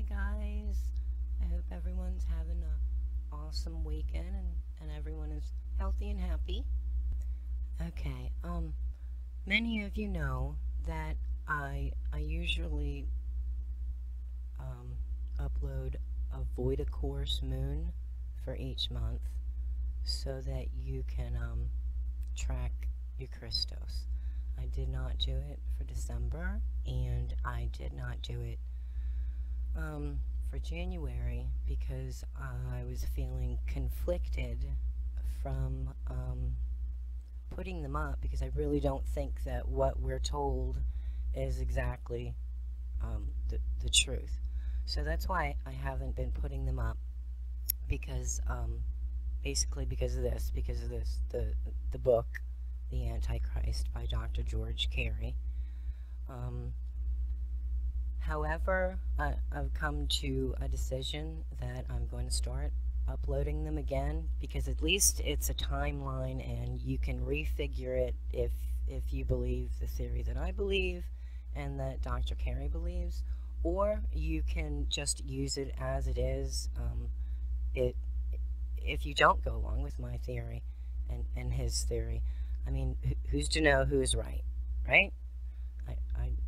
guys. I hope everyone's having an awesome weekend and everyone is healthy and happy. Okay, many of you know that I usually upload a Void of Course moon for each month so that you can track your Christos. I did not do it for December, and I did not do it for January because I was feeling conflicted from putting them up, because I really don't think that what we're told is exactly the truth. So that's why I haven't been putting them up, because basically because of this, the book, The Antichrist by Dr. George Carey. However, I've come to a decision that I'm going to start uploading them again, because at least it's a timeline and you can refigure it if you believe the theory that I believe and that Dr. Carey believes, or you can just use it as it is. If you don't go along with my theory and his theory, I mean, who's to know who is right, right?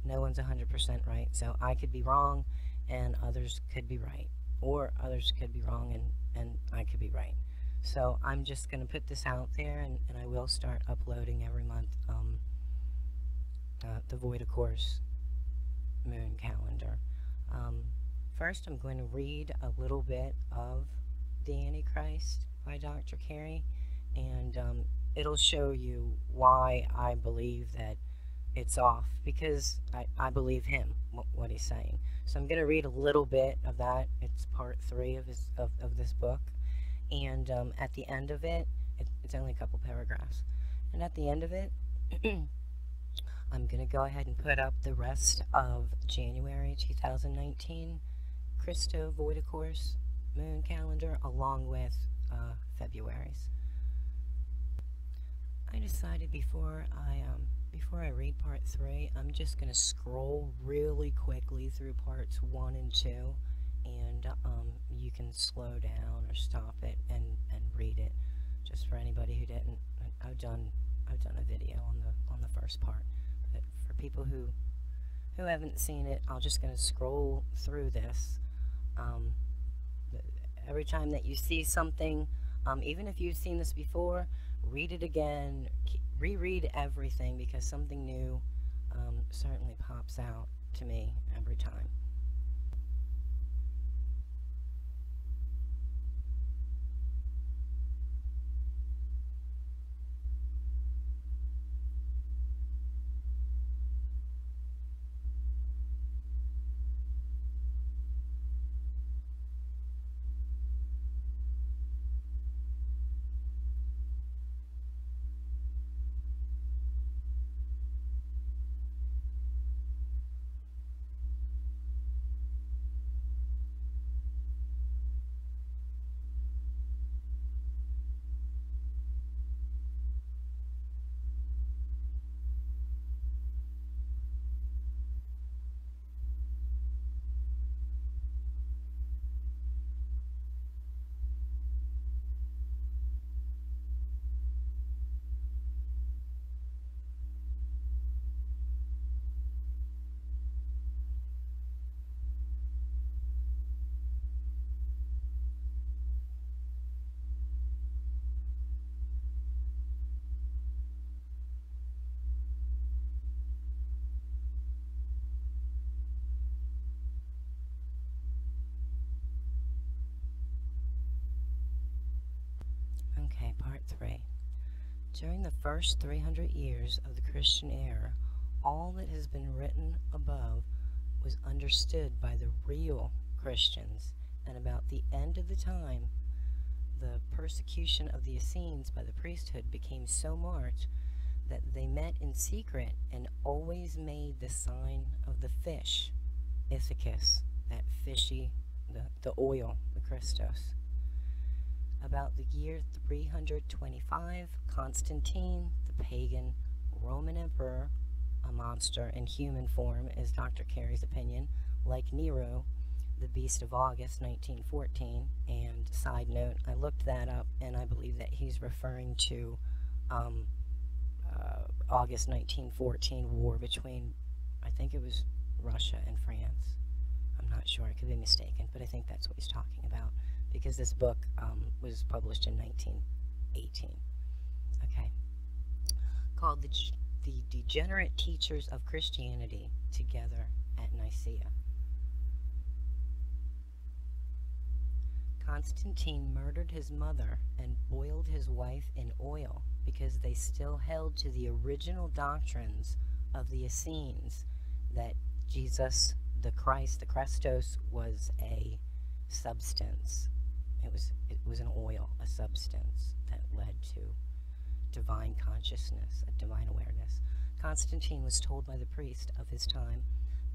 No one's 100% right, so I could be wrong and others could be right, or others could be wrong and I could be right. So I'm just going to put this out there, and I will start uploading every month the Void of Course moon calendar. First, I'm going to read a little bit of The Antichrist by Dr. Carey, and it'll show you why I believe that it's off, because I believe him, what he's saying. So I'm going to read a little bit of that. It's part 3 of this book, and at the end of it, it's only a couple paragraphs, and at the end of it, I'm going to go ahead and put up the rest of January 2019 Christo Void of Course moon calendar, along with February's. I decided before I read part 3, I'm just going to scroll really quickly through parts 1 and 2, and you can slow down or stop it and read it. Just for anybody who didn't, I've done a video on the first part, but for people who haven't seen it, I'm just going to scroll through this. Every time that you see something, even if you've seen this before, read it again, reread everything, because something new certainly pops out to me every time. Okay, part 3. During the first 300 years of the Christian era, all that has been written above was understood by the real Christians, and about the end of the time, the persecution of the Essenes by the priesthood became so marked that they met in secret and always made the sign of the fish, Ithacus, that fishy, the oil, the Christos. About the year 325, Constantine, the pagan Roman emperor, a monster in human form is Dr. Carey's opinion, like Nero, the Beast of August, 1914. And side note, I looked that up, and I believe that he's referring to August 1914 war between, I think it was Russia and France. I'm not sure, I could be mistaken, but I think that's what he's talking about, because this book was published in 1918. Okay. Called the Degenerate Teachers of Christianity Together at Nicaea. Constantine murdered his mother and boiled his wife in oil because they still held to the original doctrines of the Essenes, that Jesus, the Christ, the Christos, was a substance. It was an oil, a substance that led to divine consciousness, a divine awareness. Constantine was told by the priest of his time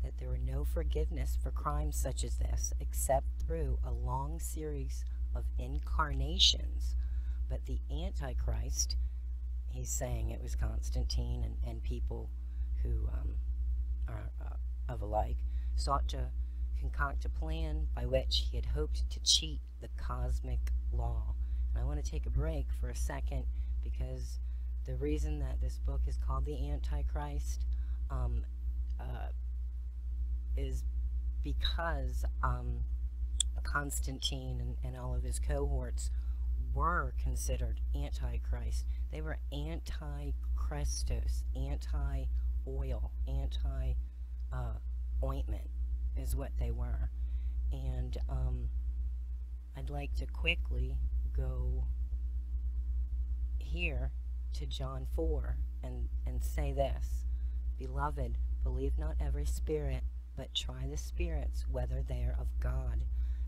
that there were no forgiveness for crimes such as this except through a long series of incarnations. But the Antichrist, he's saying it was Constantine and people who are of alike, sought to concoct a plan by which he had hoped to cheat the cosmic law. And I want to take a break for a second, because the reason that this book is called the Antichrist is because Constantine and all of his cohorts were considered Antichrist. They were anti-Christos, anti-oil, anti-ointment is what they were. And I'd like to quickly go here to John 4 and say this: Beloved, believe not every spirit, but try the spirits whether they are of God,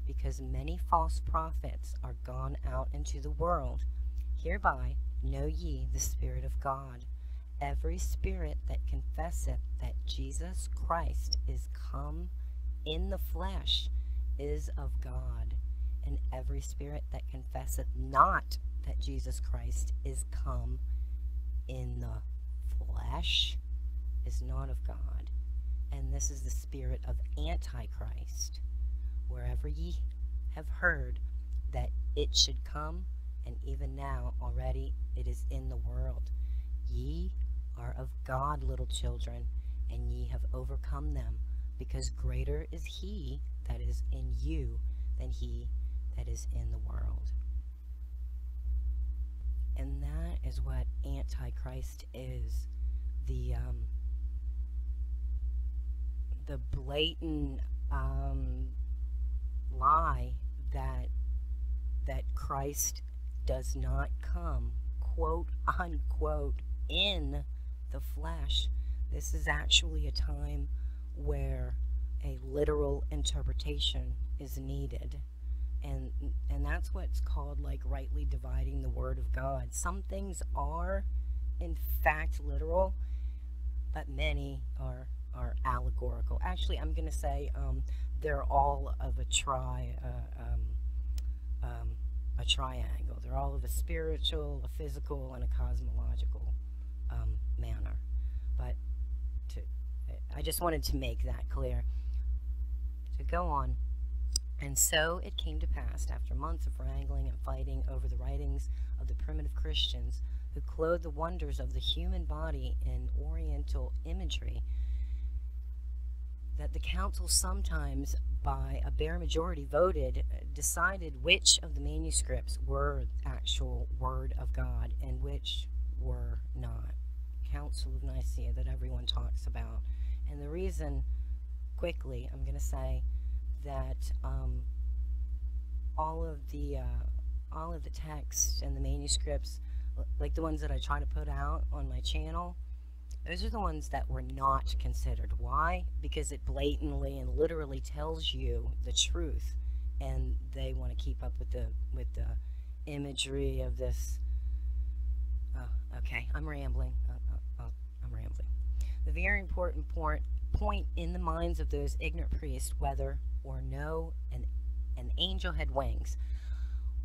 because many false prophets are gone out into the world. Hereby know ye the Spirit of God. Every spirit that confesseth that Jesus Christ is come in the flesh is of God, and every spirit that confesseth not that Jesus Christ is come in the flesh is not of God. And this is the spirit of Antichrist. Wherever ye have heard that it should come, and even now already it is in the world. Ye are of God, little children, and ye have overcome them, because greater is he that is in you than he that is in the world. And that is what Antichrist is. The blatant lie that Christ does not come, quote unquote, in the flesh. This is actually a time where a literal interpretation is needed, and that's what's called, like, rightly dividing the word of God. Some things are in fact literal, but many are allegorical. Actually, I'm going to say they're all of a triangle. They're all of a spiritual, a physical, and a cosmological manner. But I just wanted to make that clear. To go on. And so it came to pass, after months of wrangling and fighting over the writings of the primitive Christians, who clothed the wonders of the human body in oriental imagery, that the council sometimes, by a bare majority decided which of the manuscripts were actual Word of God and which were not. Council of Nicaea that everyone talks about. And the reason, quickly, I'm going to say that all of the texts and the manuscripts, like the ones that I try to put out on my channel, those are the ones that were not considered. Why? Because it blatantly and literally tells you the truth, and they want to keep up with the imagery of this. Okay, I'm rambling. I'm rambling. The very important point in the minds of those ignorant priests, whether or no an angel had wings,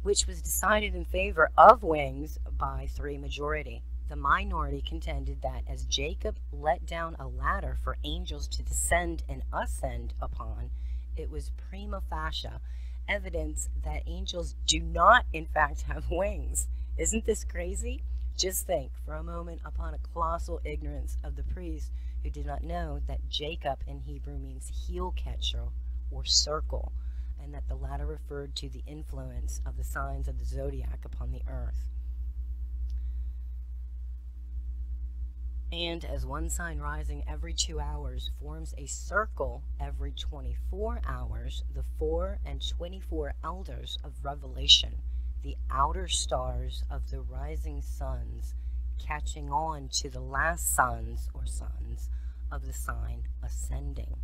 which was decided in favor of wings by 3 majority. The minority contended that as Jacob let down a ladder for angels to descend and ascend upon, It was prima facie evidence that angels do not, in fact, have wings. Isn't this crazy? Just think for a moment upon a colossal ignorance of the priest who did not know that Jacob in Hebrew means heel catcher or circle, and that the latter referred to the influence of the signs of the zodiac upon the earth. And as one sign rising every 2 hours forms a circle every 24 hours, the 4 and 24 elders of Revelation, the outer stars of the rising suns, catching on to the last sons or sons of the sign ascending.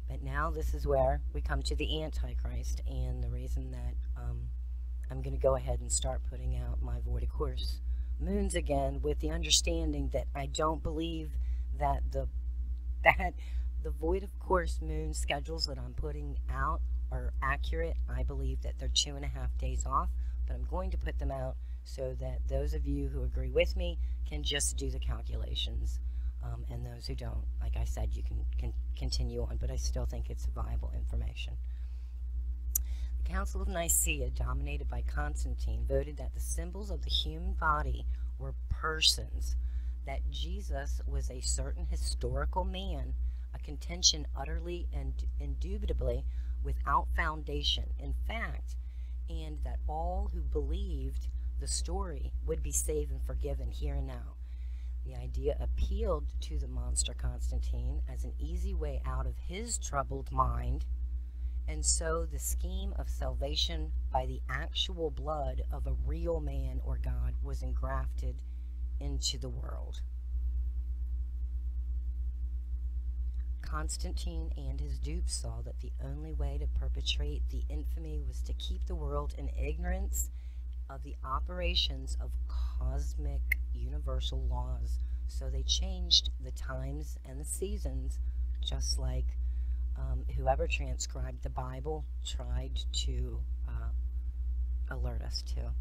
But now this is where we come to the Antichrist, and the reason that I'm going to go ahead and start putting out my Void of Course moons again, with the understanding that I don't believe that the Void of Course moon schedules that I'm putting out are accurate. I believe that they're 2.5 days off, but I'm going to put them out so that those of you who agree with me can just do the calculations, and those who don't, like I said, you can continue on, but I still think it's viable information. The Council of Nicaea, dominated by Constantine, voted that the symbols of the human body were persons, that Jesus was a certain historical man, a contention utterly and indubitably without foundation, in fact, and that all who believed the story would be saved and forgiven here and now. The idea appealed to the monster Constantine as an easy way out of his troubled mind, and so the scheme of salvation by the actual blood of a real man or God was engrafted into the world. Constantine and his dupes saw that the only way to perpetrate the infamy was to keep the world in ignorance of the operations of cosmic universal laws. So they changed the times and the seasons, just like whoever transcribed the Bible tried to alert us to.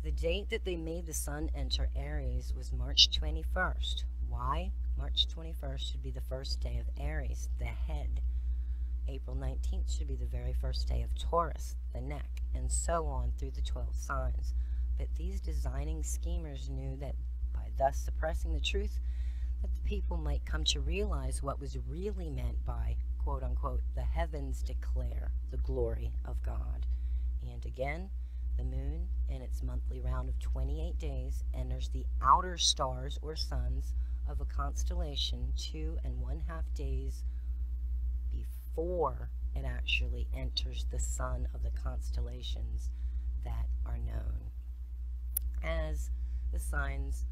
The date that they made the sun enter Aries was March 21st. Why? March 21st should be the first day of Aries, the head. April 19th should be the very first day of Taurus, the neck, and so on through the 12 signs. But these designing schemers knew that by thus suppressing the truth, that the people might come to realize what was really meant by, quote-unquote, the heavens declare the glory of God. And again, the moon, in its monthly round of 28 days, enters the outer stars or suns of a constellation 2.5 days before it actually enters the sun of the constellations that are known as the signs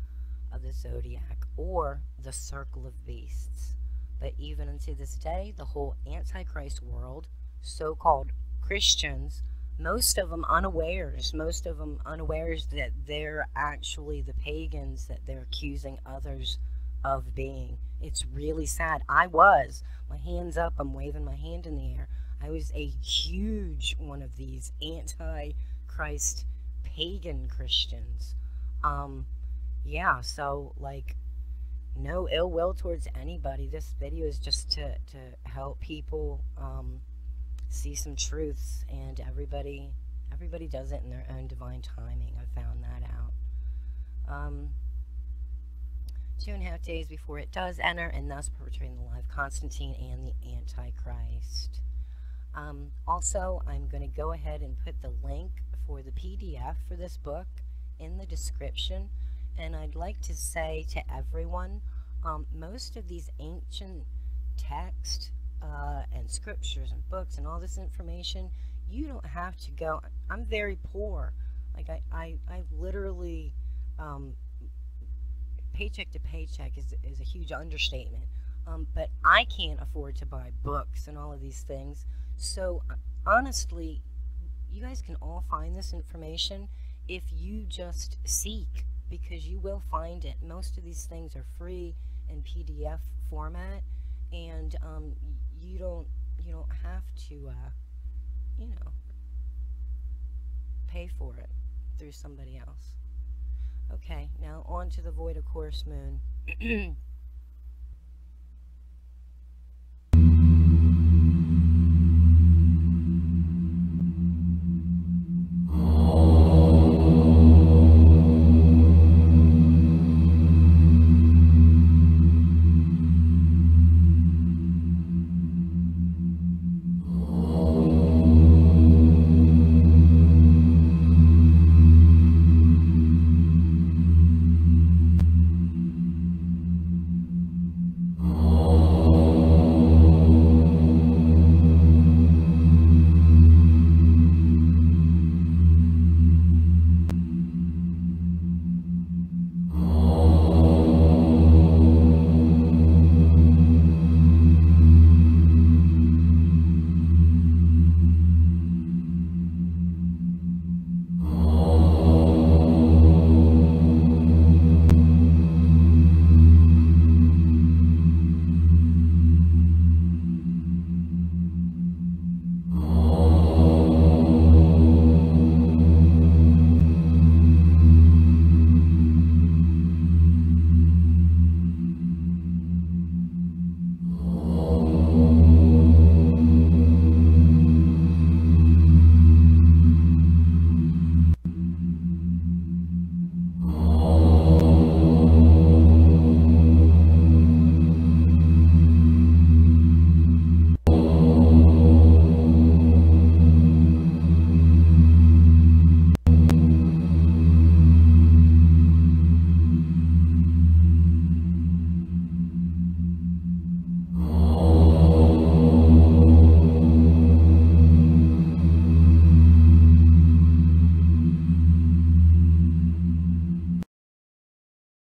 of the zodiac or the circle of beasts. But even unto this day, the whole Antichrist world, so-called Christians, most of them unawares that they're actually the pagans that they're accusing others of being. It's really sad. I was. My hand's up. I'm waving my hand in the air. I was a huge one of these anti-Christ pagan Christians. Yeah, so, like, no ill will towards anybody. This video is just to help people see some truths, and everybody does it in their own divine timing. I found that out. 2.5 days before it does enter, and thus perpetrating the lie of Constantine and the Antichrist. Also, I'm going to go ahead and put the link for the PDF for this book in the description. And I'd like to say to everyone, most of these ancient texts and scriptures and books and all this information, you don't have to go. I'm very poor. Like, I literally, paycheck to paycheck is a huge understatement. But I can't afford to buy books and all of these things. So, honestly, you guys can all find this information if you just seek, because you will find it. Most of these things are free in PDF format, and you don't have to you know, pay for it through somebody else. Okay, now on to the Void of Course moon.